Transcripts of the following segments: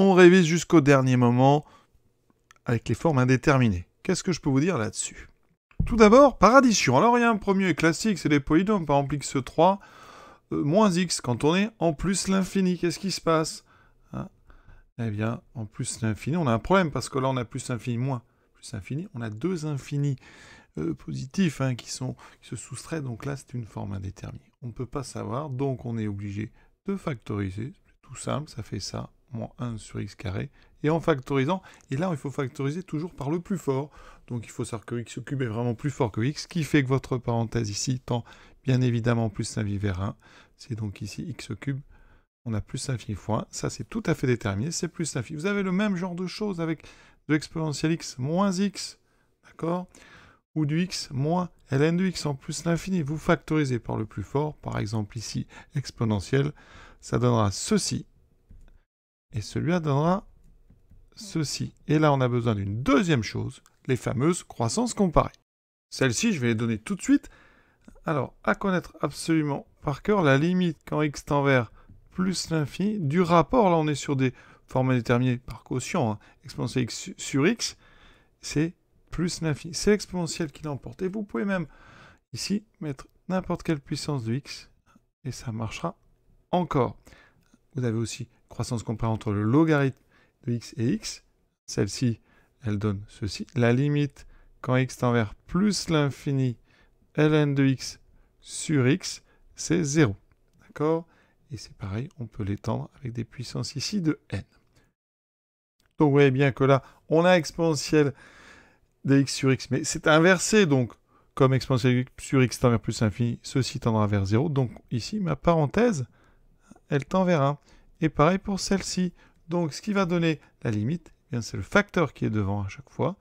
On révise jusqu'au dernier moment avec les formes indéterminées. Qu'est-ce que je peux vous dire là-dessus? Tout d'abord, par addition. Alors, il y a un premier classique, c'est les polynômes. Par exemple, x3 moins x. Quand on est en plus l'infini, qu'est-ce qui se passe? Eh bien, en plus l'infini, on a un problème, parce que là, on a plus l'infini moins plus l'infini. On a deux infinis positifs qui se soustraient. Donc là, c'est une forme indéterminée. On ne peut pas savoir, donc on est obligé de factoriser. C'est tout simple, ça fait ça, moins 1 sur x carré. Et en factorisant, et là, il faut factoriser toujours par le plus fort. Donc il faut savoir que x au cube est vraiment plus fort que x, ce qui fait que votre parenthèse ici tend bien évidemment plus l'infini vers 1. C'est donc ici x au cube. On a plus l'infini fois 1. Ça, c'est tout à fait déterminé. C'est plus l'infini. Vous avez le même genre de choses avec de l'exponentielle x moins x. D'accord? Ou du x moins ln de x en plus l'infini. Vous factorisez par le plus fort. Par exemple, ici, exponentielle. Ça donnera ceci. Et celui-là donnera ceci. Et là, on a besoin d'une deuxième chose, les fameuses croissances comparées. Celles-ci, je vais les donner tout de suite. Alors, à connaître absolument par cœur, la limite quand x tend vers plus l'infini du rapport. Là, on est sur des formes indéterminées par quotient. Exponentielle x sur x, c'est plus l'infini. C'est l'exponentielle qui l'emporte. Et vous pouvez même, ici, mettre n'importe quelle puissance de x, et ça marchera encore. Vous avez aussi croissance comparée entre le logarithme de x et x. Celle-ci, elle donne ceci. La limite, quand x tend vers plus l'infini, ln de x sur x, c'est 0. D'accord? Et c'est pareil, on peut l'étendre avec des puissances ici de n. Donc vous voyez bien que là, on a exponentielle de x sur x, mais c'est inversé, donc comme exponentielle sur x tend vers plus l'infini, ceci tendra vers 0. Donc ici, ma parenthèse, elle tend vers 1. Et pareil pour celle-ci. Donc ce qui va donner la limite, eh bien c'est le facteur qui est devant à chaque fois.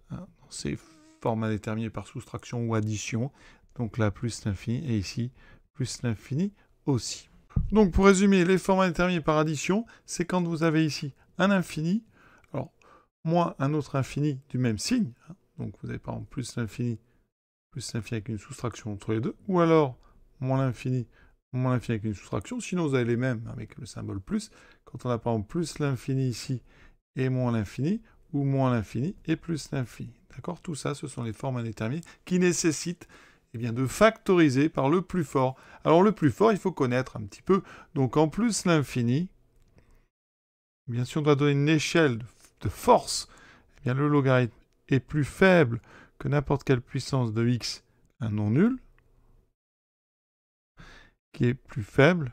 Dans ces formes indéterminées par soustraction ou addition. Donc là, plus l'infini, et ici, plus l'infini aussi. Donc pour résumer, les formes indéterminées par addition, c'est quand vous avez ici un infini, alors moins un autre infini du même signe. Donc vous avez par exemple plus l'infini avec une soustraction entre les deux, ou alors moins l'infini avec une soustraction, sinon vous avez les mêmes avec le symbole plus. Quand on a par exemple plus l'infini ici et moins l'infini, ou moins l'infini et plus l'infini. D'accord? Tout ça, ce sont les formes indéterminées qui nécessitent de factoriser par le plus fort. Alors le plus fort, il faut connaître un petit peu. Donc en plus l'infini, bien sûr, on doit donner une échelle de force. Le logarithme est plus faible que n'importe quelle puissance de x, un non nul, qui est plus faible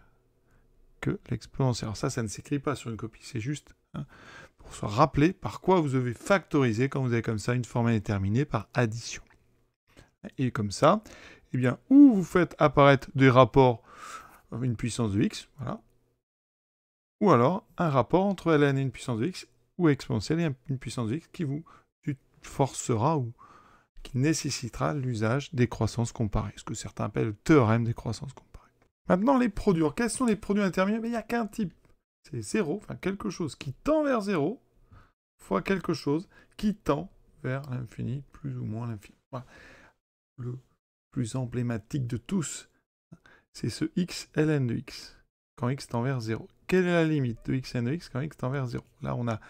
que l'exponentielle. Alors ça ne s'écrit pas sur une copie, c'est juste pour se rappeler par quoi vous devez factoriser quand vous avez comme ça une forme indéterminée par addition. Et comme ça, ou vous faites apparaître des rapports, une puissance de x, voilà, ou alors un rapport entre ln et une puissance de x, ou exponentielle et une puissance de x qui vous forcera ou qui nécessitera l'usage des croissances comparées, ce que certains appellent le théorème des croissances comparées. Maintenant, les produits. Alors, quels sont les produits indéterminés? Il n'y a qu'un type. C'est 0, enfin quelque chose qui tend vers 0, fois quelque chose qui tend vers l'infini, plus ou moins l'infini. Voilà. Le plus emblématique de tous, c'est ce x ln de x, quand x tend vers 0. Quelle est la limite de x ln de x quand x tend vers 0? Là, on a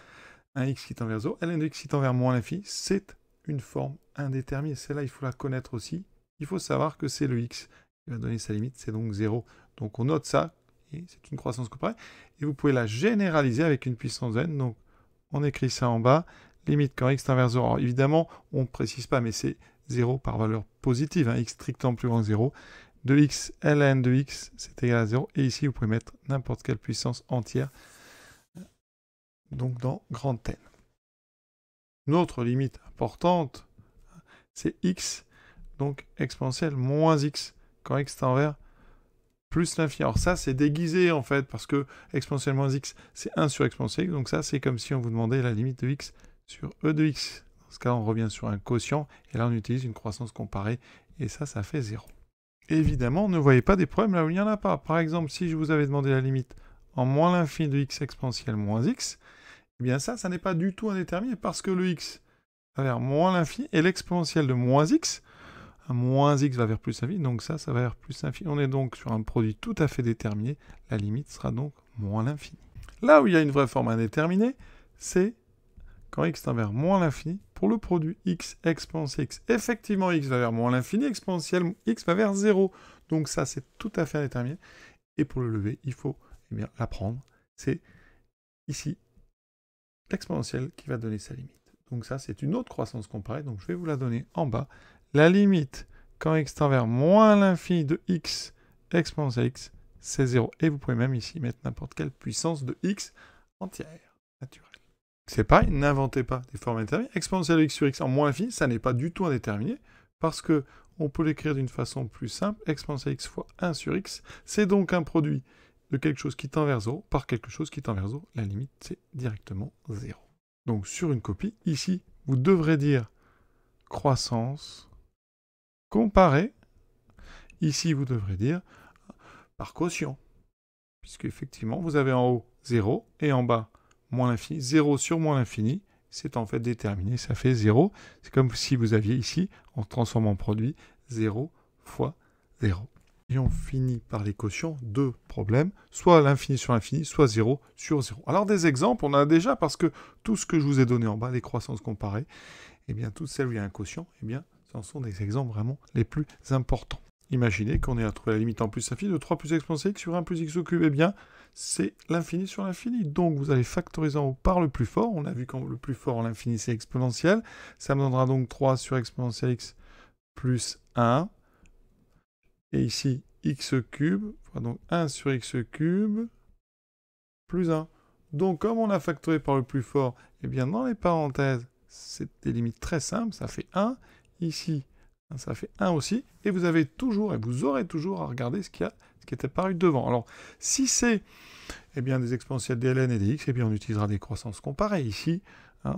un x qui tend vers 0, ln de x qui tend vers moins l'infini, c'est une forme indéterminée. Celle-là, il faut la connaître aussi. Il faut savoir que c'est le x qui va donner sa limite, c'est donc 0. Donc on note ça, et c'est une croissance comparée. Et vous pouvez la généraliser avec une puissance n. Donc on écrit ça en bas, limite quand x tend vers 0. Alors évidemment, on ne précise pas, mais c'est 0 par valeur positive, x strictement plus grand que 0. De x ln de x, c'est égal à 0. Et ici, vous pouvez mettre n'importe quelle puissance entière, donc dans grand N. Une autre limite importante, c'est x, donc exponentielle moins x, quand x tend vers plus l'infini. Alors ça, c'est déguisé en fait, parce que exponentielle moins x, c'est 1 sur exponentielle x, donc ça, c'est comme si on vous demandait la limite de x sur e de x. Dans ce cas, on revient sur un quotient, et là, on utilise une croissance comparée, et ça fait 0. Évidemment, ne voyez pas des problèmes là où il n'y en a pas. Par exemple, si je vous avais demandé la limite en moins l'infini de x exponentielle moins x, eh bien ça n'est pas du tout indéterminé, parce que le x va vers moins l'infini, et l'exponentielle de moins x va vers plus l'infini, donc ça va vers plus l'infini. On est donc sur un produit tout à fait déterminé, la limite sera donc moins l'infini. Là où il y a une vraie forme indéterminée, c'est quand x tend vers moins l'infini pour le produit x exponentielle x. Effectivement, x va vers moins l'infini, exponentielle x va vers 0. Donc ça, c'est tout à fait indéterminé. Et pour le lever, il faut l'apprendre. C'est ici l'exponentielle qui va donner sa limite. Donc ça, c'est une autre croissance comparée. Donc je vais vous la donner en bas. La limite, quand x tend vers moins l'infini de x exponentielle x, c'est 0. Et vous pouvez même ici mettre n'importe quelle puissance de x entière, naturelle. C'est pareil, n'inventez pas des formes indéterminées. Exponentielle de x sur x en moins l'infini, ça n'est pas du tout indéterminé, parce que on peut l'écrire d'une façon plus simple. Exponentielle x fois 1 sur x, c'est donc un produit de quelque chose qui tend vers 0 par quelque chose qui tend vers 0. La limite, c'est directement 0. Donc sur une copie, ici, vous devrez dire croissance comparée. Ici, vous devrez dire par quotient, puisque effectivement, vous avez en haut 0 et en bas moins l'infini. 0 sur moins l'infini, c'est en fait déterminé, ça fait 0. C'est comme si vous aviez ici, en transformant en produit, 0 fois 0. Et on finit par les quotients, deux problèmes, soit l'infini sur l'infini, soit 0 sur 0. Alors des exemples, on en a déjà, parce que tout ce que je vous ai donné en bas, les croissances comparées, eh bien toutes celles où il y a un quotient, eh bien ce sont des exemples vraiment les plus importants. Imaginez qu'on ait à trouver la limite en plus infini de 3 plus exponentielle x sur 1 plus x au cube. Eh bien, c'est l'infini sur l'infini. Donc, vous allez factoriser en haut par le plus fort. On a vu que le plus fort en l'infini, c'est exponentiel. Ça me donnera donc 3 sur exponentielle x plus 1. Et ici, x cube, donc 1 sur x cube plus 1. Donc, comme on a factoré par le plus fort, eh bien, dans les parenthèses, c'est des limites très simples. Ça fait 1. Ici, ça fait 1 aussi, et vous avez toujours, et vous aurez toujours à regarder ce qui est apparu devant. Alors, si c'est des exponentielles dln et dx, eh bien on utilisera des croissances comparées ici.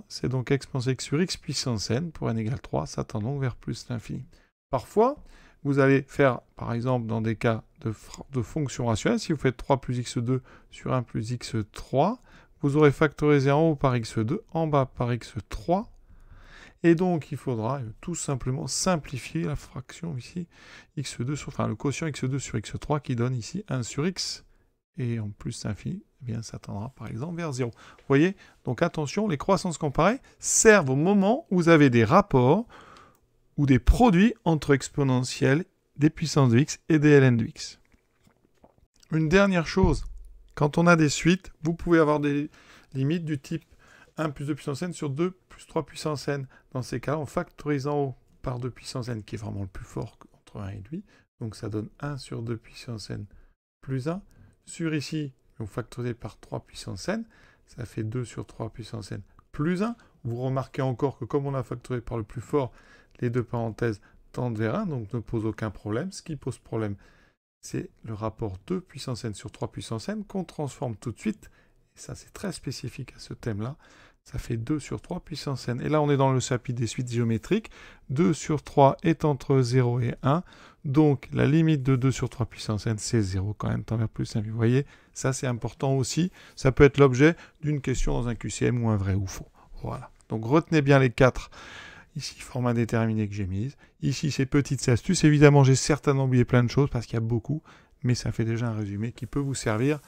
C'est donc exponentielle x sur x puissance n pour n égale 3, ça tend donc vers plus l'infini. Parfois, vous allez faire, par exemple, dans des cas de fonctions rationnelles, si vous faites 3 plus x2 sur 1 plus x3, vous aurez factorisé en haut par x2, en bas par x3, et donc, il faudra tout simplement simplifier la fraction ici, x2 sur, le quotient x2 sur x3 qui donne ici 1 sur x. Et en plus l'infini, eh bien, ça tendra par exemple vers 0. Vous voyez? Donc attention, les croissances comparées servent au moment où vous avez des rapports ou des produits entre exponentielles des puissances de x et des ln de x. Une dernière chose, quand on a des suites, vous pouvez avoir des limites du type 1 plus 2 puissance n sur 2 plus 3 puissance n. Dans ces cas-là, on factorise en haut par 2 puissance n, qui est vraiment le plus fort entre 1 et 8. Donc ça donne 1 sur 2 puissance n plus 1. Sur ici, on factorise par 3 puissance n. Ça fait 2 sur 3 puissance n plus 1. Vous remarquez encore que comme on a factorisé par le plus fort, les deux parenthèses tendent vers 1, donc ne pose aucun problème. Ce qui pose problème, c'est le rapport 2 puissance n sur 3 puissance n qu'on transforme tout de suite. Et ça, c'est très spécifique à ce thème-là. Ça fait 2 sur 3 puissance n. Et là, on est dans le chapitre des suites géométriques. 2 sur 3 est entre 0 et 1. Donc, la limite de 2 sur 3 puissance n, c'est 0 quand même, tend vers plus 1. Vous voyez, ça, c'est important aussi. Ça peut être l'objet d'une question dans un QCM ou un vrai ou faux. Voilà. Donc, retenez bien les 4. Ici, forme indéterminée que j'ai mise. Ici, ces petites astuces. Évidemment, j'ai certainement oublié plein de choses parce qu'il y a beaucoup. Mais ça fait déjà un résumé qui peut vous servir.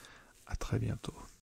À très bientôt.